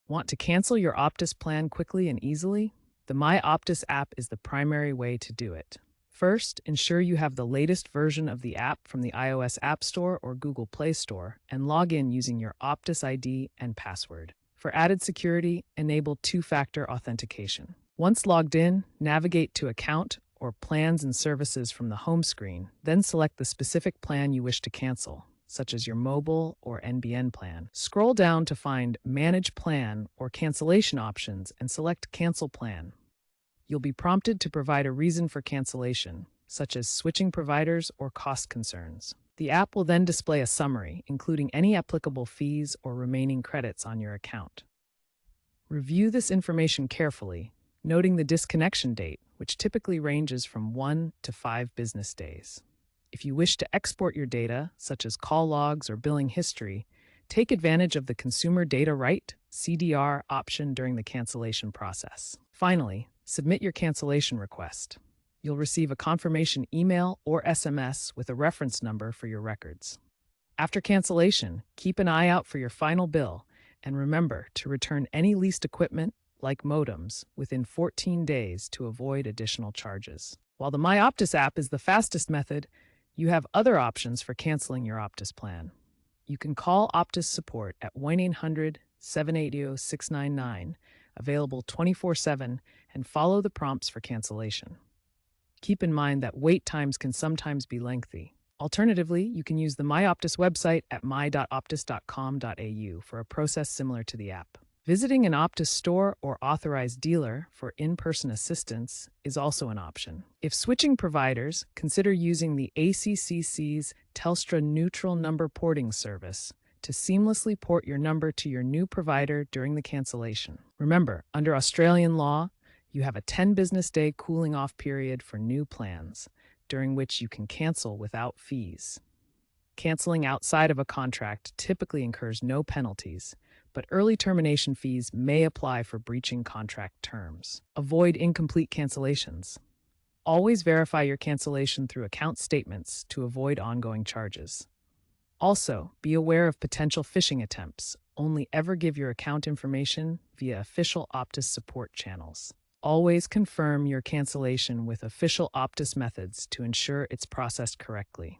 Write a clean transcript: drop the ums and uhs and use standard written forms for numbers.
Want to cancel your Optus plan quickly and easily? The My Optus app is the primary way to do it. First, ensure you have the latest version of the app from the iOS App Store or Google Play Store and log in using your Optus ID and password. For added security, enable two-factor authentication. Once logged in, navigate to Account or Plans and Services from the home screen, then select the specific plan you wish to cancel, such as your mobile or NBN plan. Scroll down to find Manage Plan or Cancellation options and select Cancel Plan. You'll be prompted to provide a reason for cancellation, such as switching providers or cost concerns. The app will then display a summary, including any applicable fees or remaining credits on your account. Review this information carefully, noting the disconnection date, which typically ranges from 1 to 5 business days. If you wish to export your data, such as call logs or billing history, take advantage of the Consumer Data Right (CDR) option during the cancellation process. Finally, submit your cancellation request. You'll receive a confirmation email or SMS with a reference number for your records. After cancellation, keep an eye out for your final bill and remember to return any leased equipment, like modems, within 14 days to avoid additional charges. While the My Optus app is the fastest method, you have other options for canceling your Optus plan. You can call Optus support at 1-800-780-699, available 24/7, and follow the prompts for cancellation. Keep in mind that wait times can sometimes be lengthy. Alternatively, you can use the My Optus website at my.optus.com.au for a process similar to the app. Visiting an Optus store or authorized dealer for in-person assistance is also an option. If switching providers, consider using the ACCC's Telstra Neutral Number Porting service to seamlessly port your number to your new provider during the cancellation. Remember, under Australian law, you have a 10 business day cooling off period for new plans, during which you can cancel without fees. Canceling outside of a contract typically incurs no penalties, but early termination fees may apply for breaching contract terms. Avoid incomplete cancellations. Always verify your cancellation through account statements to avoid ongoing charges. Also, be aware of potential phishing attempts. Only ever give your account information via official Optus support channels. Always confirm your cancellation with official Optus methods to ensure it's processed correctly.